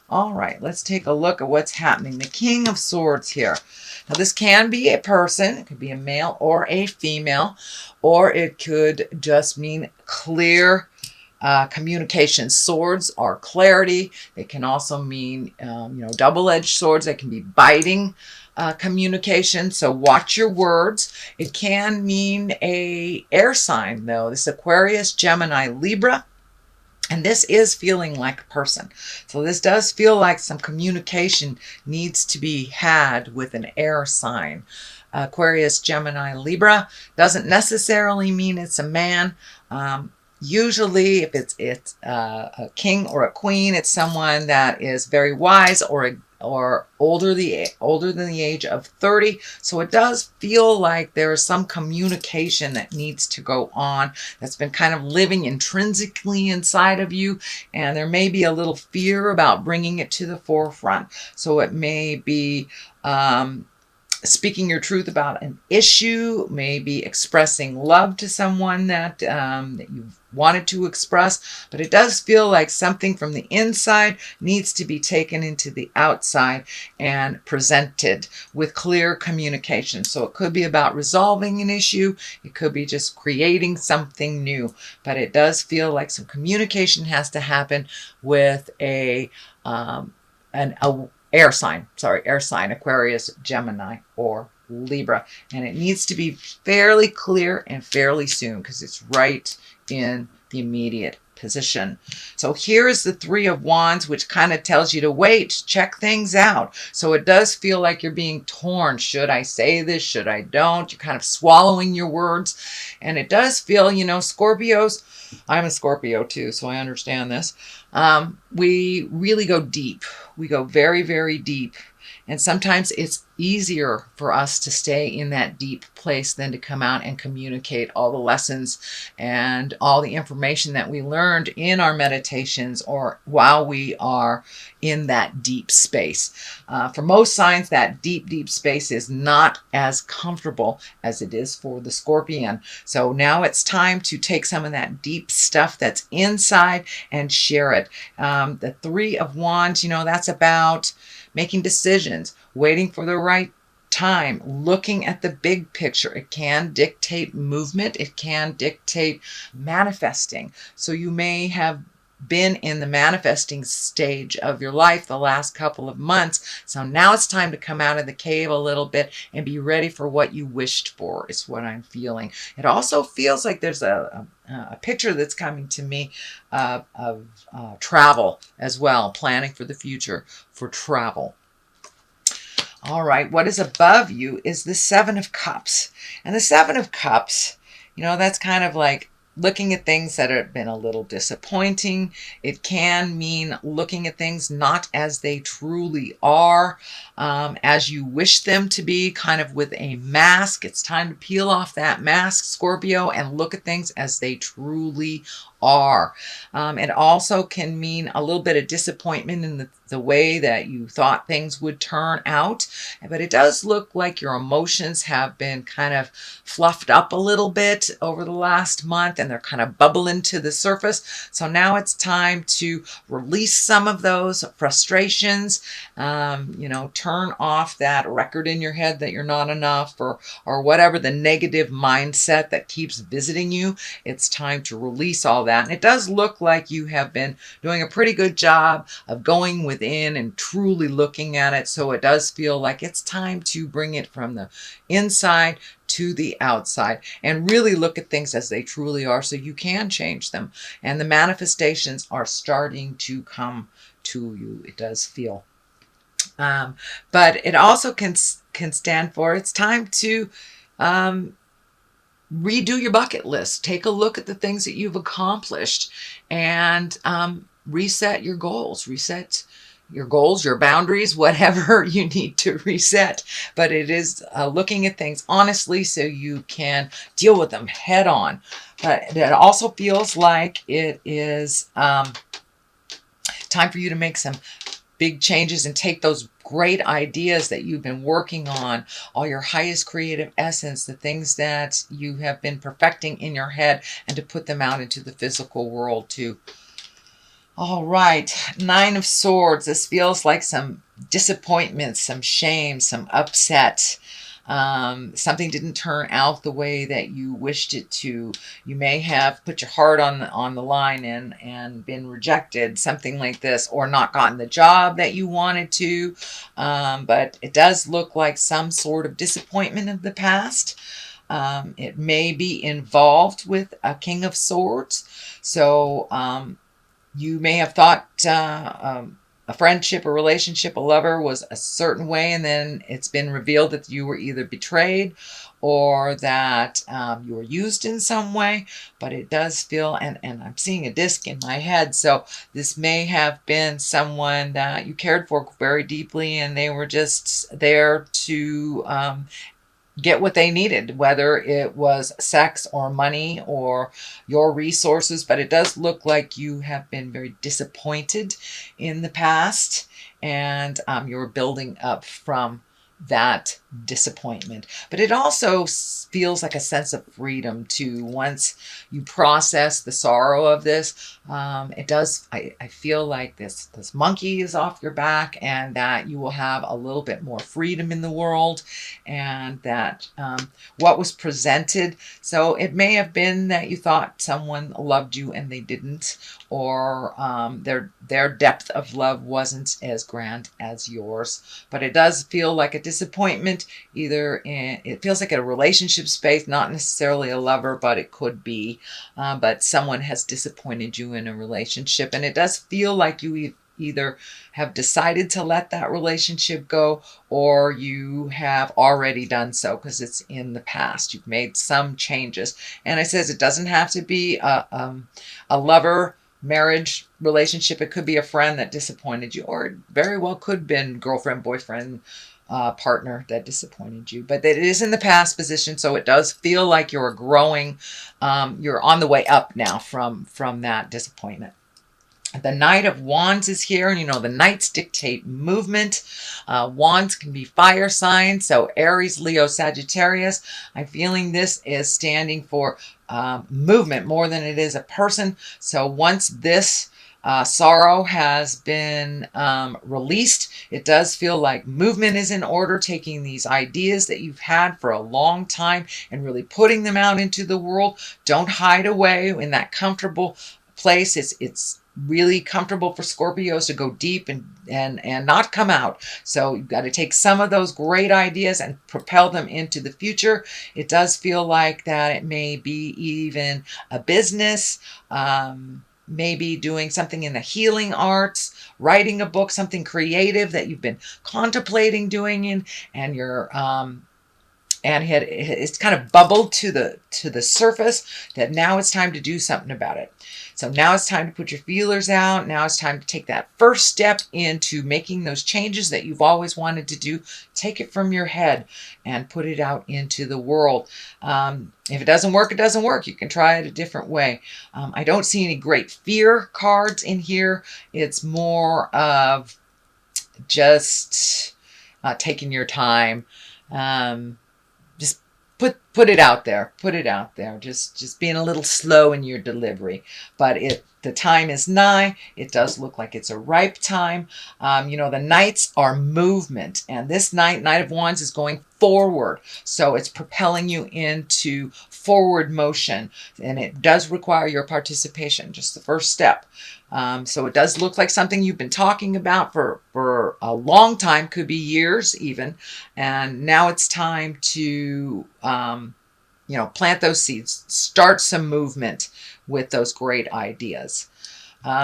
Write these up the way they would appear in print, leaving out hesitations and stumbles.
All right, let's take a look at what's happening. The King of Swords here. Now, this can be a person. It could be a male or a female, or it could just mean clear communication. Swords are clarity. They can also mean, double-edged swords. They can be biting communication. So watch your words. It can mean a air sign, though. This Aquarius, Gemini, Libra. And this is feeling like a person. So this does feel like some communication needs to be had with an air sign. Aquarius, Gemini, Libra doesn't necessarily mean it's a man. Usually, if it's a king or a queen, it's someone that is very wise or older than the age of 30. So it does feel like there is some communication that needs to go on that's been kind of living intrinsically inside of you, and there may be a little fear about bringing it to the forefront. So it may be speaking your truth about an issue, maybe expressing love to someone that you've wanted to express, but it does feel like something from the inside needs to be taken into the outside and presented with clear communication. So it could be about resolving an issue, it could be just creating something new, but it does feel like some communication has to happen with an air sign, Aquarius, Gemini, or Libra. And it needs to be fairly clear and fairly soon because it's right in the immediate position. So here is the Three of Wands, which kind of tells you to wait, check things out. So it does feel like you're being torn. Should I say this? Should I don't? You're kind of swallowing your words. And it does feel, Scorpios, I'm a Scorpio too, so I understand this. We really go deep. We go very, very deep. And sometimes it's easier for us to stay in that deep place than to come out and communicate all the lessons and all the information that we learned in our meditations or while we are in that deep space. For most signs, that deep, deep space is not as comfortable as it is for the Scorpion. So now it's time to take some of that deep stuff that's inside and share it. The Three of Wands, that's about making decisions, waiting for the right time, looking at the big picture. It can dictate movement. It can dictate manifesting. So you may have been in the manifesting stage of your life the last couple of months. So now it's time to come out of the cave a little bit and be ready for what you wished for, is what I'm feeling. It also feels like there's a picture that's coming to me of travel as well, planning for the future for travel. All right, what is above you is the Seven of Cups. And the Seven of Cups, that's kind of like looking at things that have been a little disappointing. It can mean looking at things not as they truly are, as you wish them to be, kind of with a mask. It's time to peel off that mask, Scorpio, and look at things as they truly are. It also can mean a little bit of disappointment in the way that you thought things would turn out. But it does look like your emotions have been kind of fluffed up a little bit over the last month, and they're kind of bubbling to the surface. So now it's time to release some of those frustrations, turn off that record in your head that you're not enough, or whatever the negative mindset that keeps visiting you. It's time to release all that. And it does look like you have been doing a pretty good job of going within and truly looking at it. So it does feel like it's time to bring it from the inside to the outside and really look at things as they truly are so you can change them. And the manifestations are starting to come to you, it does feel. But it also can stand for it's time to redo your bucket list. Take a look at the things that you've accomplished and reset your goals. Reset your goals, your boundaries, whatever you need to reset. But it is looking at things honestly so you can deal with them head on. But it also feels like it is time for you to make some big changes and take those great ideas that you've been working on, all your highest creative essence, the things that you have been perfecting in your head, and to put them out into the physical world too. All right, Nine of Swords. This feels like some disappointment, some shame, some upset. Something didn't turn out the way that you wished it to. You may have put your heart on the line and been rejected, something like this, or not gotten the job that you wanted to. But it does look like some sort of disappointment of the past. It may be involved with a King of Swords. So you may have thought a friendship, a relationship, a lover was a certain way, and then it's been revealed that you were either betrayed or that you were used in some way. But it does feel, and I'm seeing a disc in my head, so this may have been someone that you cared for very deeply, and they were just there to get what they needed, whether it was sex or money or your resources. But it does look like you have been very disappointed in the past, and you're building up from that disappointment. But it also feels like a sense of freedom too. Once you process the sorrow of this, it does, I feel like this monkey is off your back, and that you will have a little bit more freedom in the world, and that what was presented, so it may have been that you thought someone loved you and they didn't, or their depth of love wasn't as grand as yours. But it does feel like a disappointment, either in, it feels like a relationship space, not necessarily a lover, but it could be. But someone has disappointed you in a relationship, and it does feel like you either have decided to let that relationship go, or you have already done so because it's in the past. You've made some changes. And it says it doesn't have to be a lover, marriage, relationship. It could be a friend that disappointed you, or it very well could have been girlfriend, boyfriend, partner that disappointed you. But it is in the past position, so it does feel like you're growing. You're on the way up now from that disappointment. The Knight of Wands is here, and you know the Knights dictate movement. Wands can be fire signs, so Aries, Leo, Sagittarius. I'm feeling this is standing for movement more than it is a person. So once this sorrow has been released, it does feel like movement is in order, taking these ideas that you've had for a long time and really putting them out into the world. Don't hide away in that comfortable place. It's really comfortable for Scorpios to go deep and not come out. So you've got to take some of those great ideas and propel them into the future. It does feel like that it may be even a business, maybe doing something in the healing arts, writing a book, something creative that you've been contemplating doing, and you're and it's kind of bubbled to the surface that now it's time to do something about it. So now it's time to put your feelers out. Now it's time to take that first step into making those changes that you've always wanted to do. Take it from your head and put it out into the world. If it doesn't work, it doesn't work. You can try it a different way. I don't see any great fear cards in here. It's more of just taking your time. Just put it out there. Put it out there. Just being a little slow in your delivery. But the time is nigh. It does look like it's a ripe time. You know, the Knights are movement. And this Knight of Wands, is going forward. So it's propelling you into forward motion. And it does require your participation. Just the first step. So it does look like something you've been talking about for a long time, could be years even. And now it's time to, you know, plant those seeds, start some movement with those great ideas.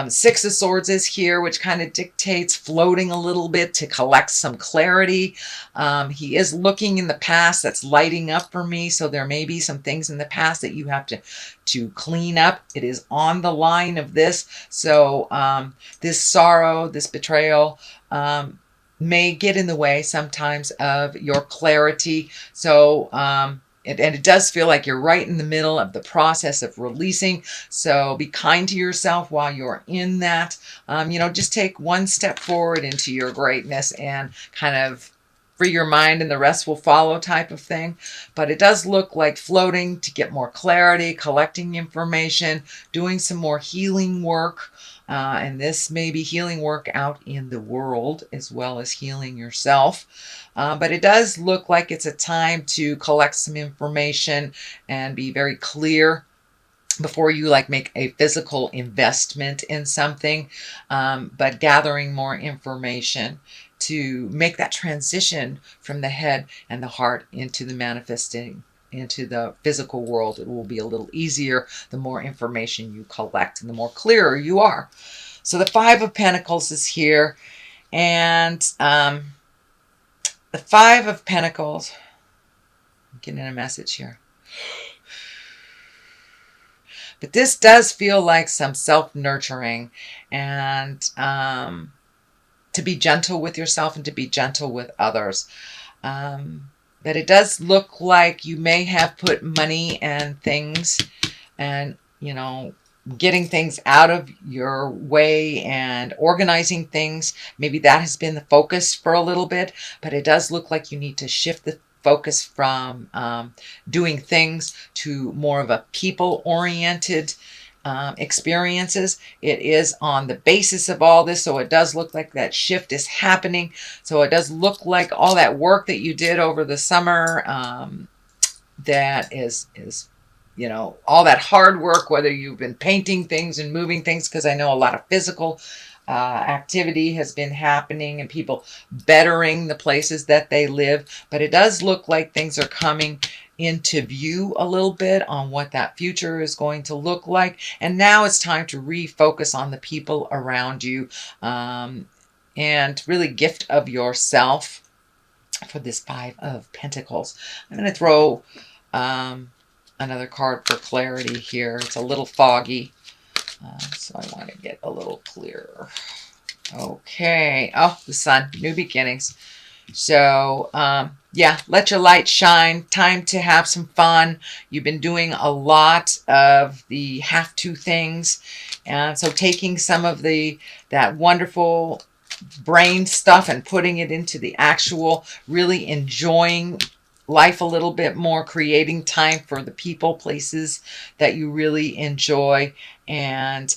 Six of Swords is here, which kind of dictates floating a little bit to collect some clarity. He is looking in the past. That's lighting up for me. So there may be some things in the past that you have to clean up. It is on the line of this. So this sorrow, this betrayal, may get in the way sometimes of your clarity. So and it does feel like you're right in the middle of the process of releasing. So be kind to yourself while you're in that. You know, just take one step forward into your greatness and kind of free your mind and the rest will follow type of thing. But it does look like floating to get more clarity, collecting information, doing some more healing work. And this may be healing work out in the world as well as healing yourself. But it does look like it's a time to collect some information and be very clear before you like make a physical investment in something, but gathering more information to make that transition from the head and the heart into the manifesting, into the physical world. It will be a little easier the more information you collect and the more clearer you are. So the Five of Pentacles is here, and the Five of Pentacles, I'm getting a message here. But this does feel like some self-nurturing and to be gentle with yourself and to be gentle with others. But it does look like you may have put money and things and, you know, getting things out of your way and organizing things. Maybe that has been the focus for a little bit, but it does look like you need to shift the focus from doing things to more of a people-oriented experiences. It is on the basis of all this, so it does look like that shift is happening. So it does look like all that work that you did over the summer, that is you know, all that hard work, whether you've been painting things and moving things, because I know a lot of physical activity has been happening and people bettering the places that they live. But it does look like things are coming into view a little bit on what that future is going to look like. And now it's time to refocus on the people around you, and really gift of yourself for this Five of Pentacles. I'm going to throw another card for clarity here. It's a little foggy. So I want to get a little clearer. Okay. Oh, the Sun. New beginnings. So, yeah, let your light shine. Time to have some fun. You've been doing a lot of the have to things. And so taking some of that wonderful brain stuff and putting it into the actual, really enjoying life a little bit more, creating time for the people, places that you really enjoy, and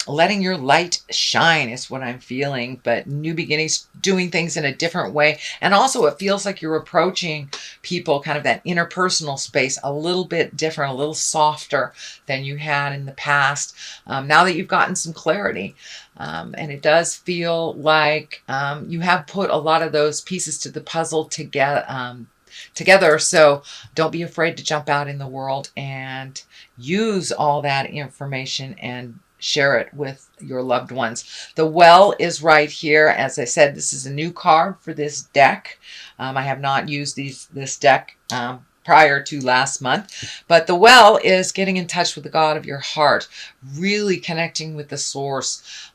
letting your light shine is what I'm feeling. But new beginnings, doing things in a different way. And also it feels like you're approaching people, kind of that interpersonal space, a little bit different, a little softer than you had in the past, now that you've gotten some clarity. And it does feel like you have put a lot of those pieces to the puzzle together. So don't be afraid to jump out in the world and use all that information and share it with your loved ones. The Well is right here. As I said, this is a new card for this deck. I have not used this deck prior to last month. But the Well is getting in touch with the God of your heart, really connecting with the source,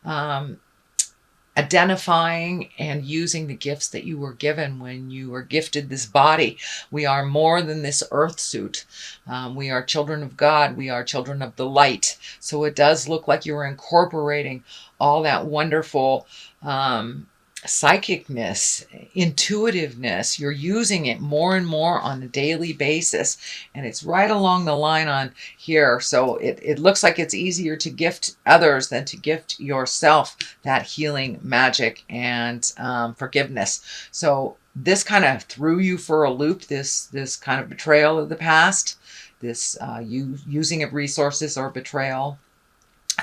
identifying and using the gifts that you were given when you were gifted this body. We are more than this earth suit. We are children of God. We are children of the light. So it does look like you're incorporating all that wonderful psychicness, intuitiveness. You're using it more and more on a daily basis, and it's right along the line on here. So it looks like it's easier to gift others than to gift yourself that healing magic and forgiveness. So this kind of threw you for a loop, this kind of betrayal of the past, this using of resources or betrayal.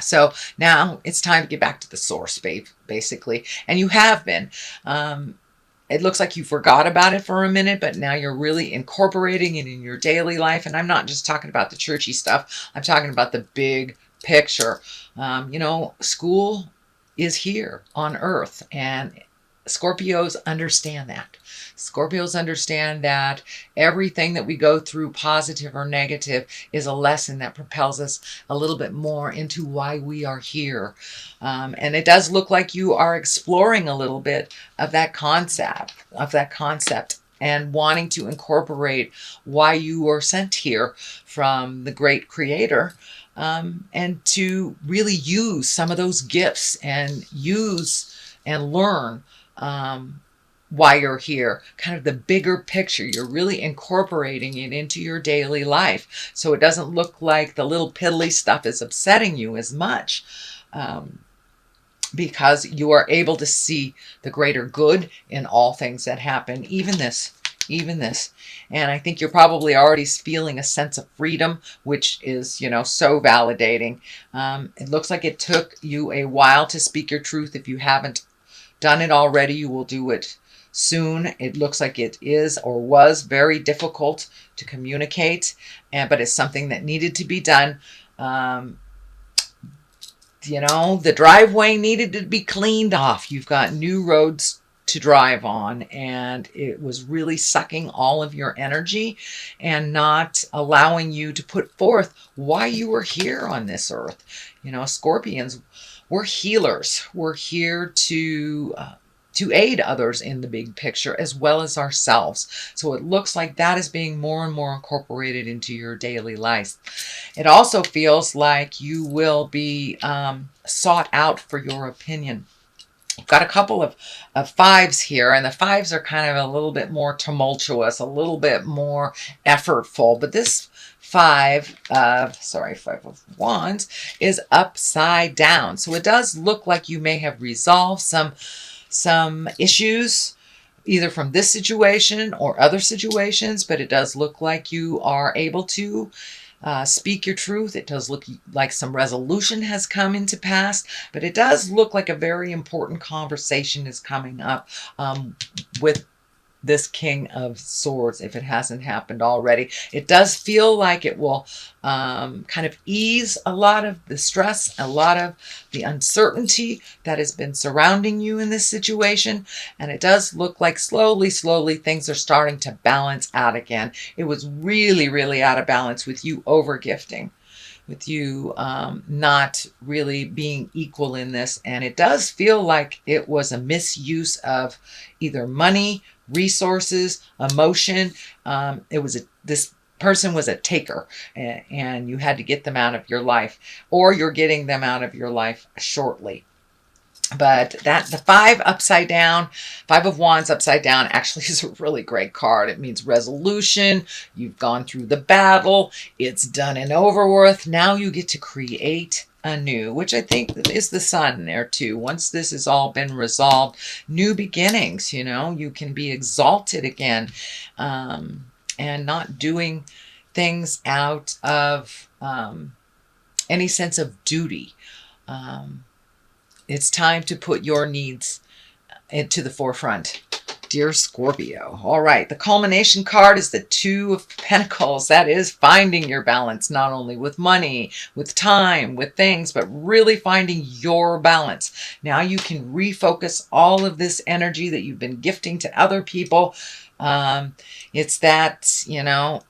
So now it's time to get back to the source, basically. And you have been. It looks like you forgot about it for a minute, but now you're really incorporating it in your daily life. And I'm not just talking about the churchy stuff. I'm talking about the big picture. You know, school is here on Earth, and Scorpios understand that. Scorpios understand that everything that we go through, positive or negative, is a lesson that propels us a little bit more into why we are here. And it does look like you are exploring a little bit of that concept, and wanting to incorporate why you were sent here from the great creator, and to really use some of those gifts and use and learn why you're here, kind of the bigger picture. You're really incorporating it into your daily life. So it doesn't look like the little piddly stuff is upsetting you as much. Because you are able to see the greater good in all things that happen, even this. And I think you're probably already feeling a sense of freedom, which is, you know, so validating. It looks like it took you a while to speak your truth. If you haven't done it already, you will do it soon. It looks like it is or was very difficult to communicate, but it's something that needed to be done. You know, the driveway needed to be cleaned off. You've got new roads to drive on, and it was really sucking all of your energy and not allowing you to put forth why you were here on this earth. You know, Scorpions, we're healers. We're here to aid others in the big picture as well as ourselves. So it looks like that is being more and more incorporated into your daily life. It also feels like you will be sought out for your opinion. You've got a couple of fives here, and the fives are kind of a little bit more tumultuous, a little bit more effortful. But this five of wands is upside down. So it does look like you may have resolved some issues, either from this situation or other situations, but it does look like you are able to speak your truth. It does look like some resolution has come into pass, but it does look like a very important conversation is coming up with this King of Swords, if it hasn't happened already. It does feel like it will kind of ease a lot of the stress, a lot of the uncertainty that has been surrounding you in this situation. And it does look like slowly things are starting to balance out again. It was really, really out of balance with you over gifting, with you not really being equal in this. And it does feel like it was a misuse of either money, resources, emotion. This person was a taker, and you had to get them out of your life, or you're getting them out of your life shortly. But the five of wands upside down actually is a really great card. It means resolution. You've gone through the battle. It's done and over with. Now you get to create anew, which I think is the sun there too. Once this has all been resolved, new beginnings, you know, you can be exalted again, and not doing things out of any sense of duty. It's time to put your needs into the forefront, dear Scorpio. All right, the culmination card is the Two of Pentacles. That is finding your balance, not only with money, with time, with things, but really finding your balance. Now you can refocus all of this energy that you've been gifting to other people. It's that, you know,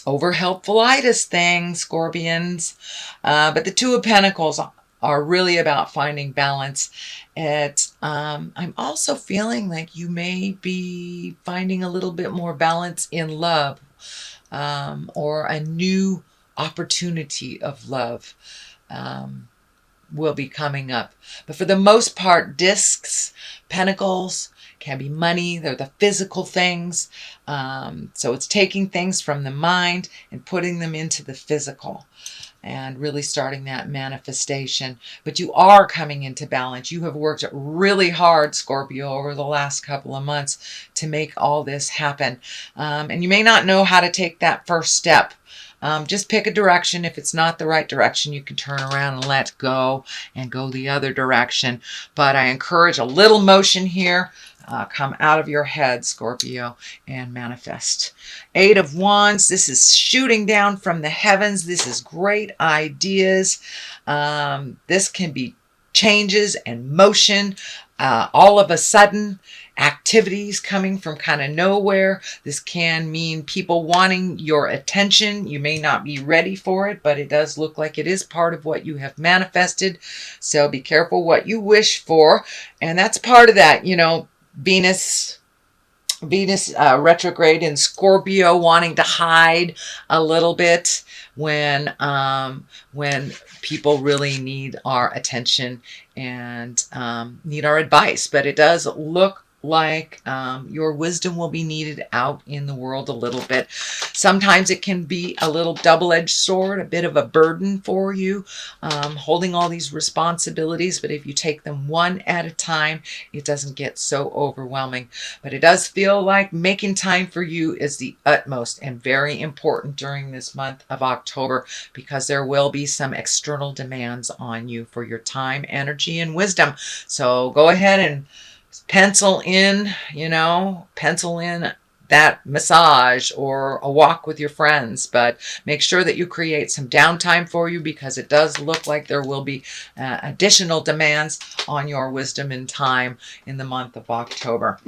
over helpfulitis thing, Scorpions. But the Two of Pentacles are really about finding balance. I'm also feeling like you may be finding a little bit more balance in love, or a new opportunity of love will be coming up. But for the most part, discs, pentacles can be money. They're the physical things. So it's taking things from the mind and putting them into the physical, and really starting that manifestation. But you are coming into balance. You have worked really hard, Scorpio, over the last couple of months to make all this happen. And you may not know how to take that first step. Just pick a direction. If it's not the right direction, you can turn around and let go and go the other direction. But I encourage a little motion here. Come out of your head, Scorpio, and manifest. Eight of Wands. This is shooting down from the heavens. This is great ideas. This can be changes and motion. All of a sudden, activities coming from kind of nowhere. This can mean people wanting your attention. You may not be ready for it, but it does look like it is part of what you have manifested. So be careful what you wish for. And that's part of that, you know, Venus retrograde in Scorpio, wanting to hide a little bit when people really need our attention and need our advice. But it does look like your wisdom will be needed out in the world a little bit. Sometimes it can be a little double-edged sword, a bit of a burden for you, holding all these responsibilities. But if you take them one at a time, it doesn't get so overwhelming. But it does feel like making time for you is the utmost and very important during this month of October, because there will be some external demands on you for your time, energy, and wisdom. So go ahead and pencil in that massage or a walk with your friends, but make sure that you create some downtime for you, because it does look like there will be additional demands on your wisdom and time in the month of October.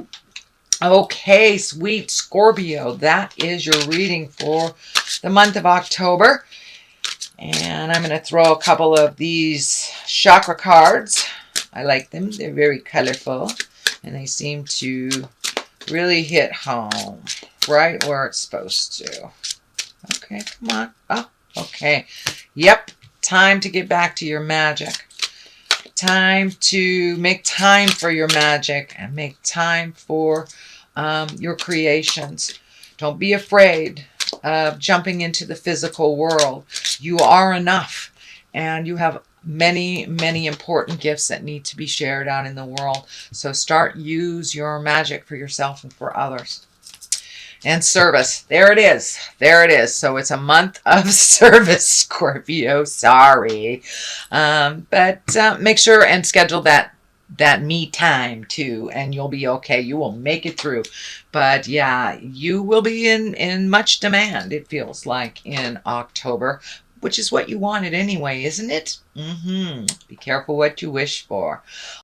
Okay, sweet Scorpio, that is your reading for the month of October. And I'm going to throw a couple of these chakra cards. I like them. They're very colorful, and they seem to really hit home right where it's supposed to. Okay, come on. Oh, okay. Yep, time to get back to your magic. Time to make time for your magic and make time for your creations. Don't be afraid of jumping into the physical world. You are enough, and you have many, many important gifts that need to be shared out in the world. So use your magic for yourself and for others. And service. There it is. There it is. So it's a month of service, Scorpio. Sorry. But make sure and schedule that me time too, and you'll be okay. You will make it through. But yeah, you will be in much demand, it feels like, in October, which is what you wanted anyway, isn't it? Be careful what you wish for.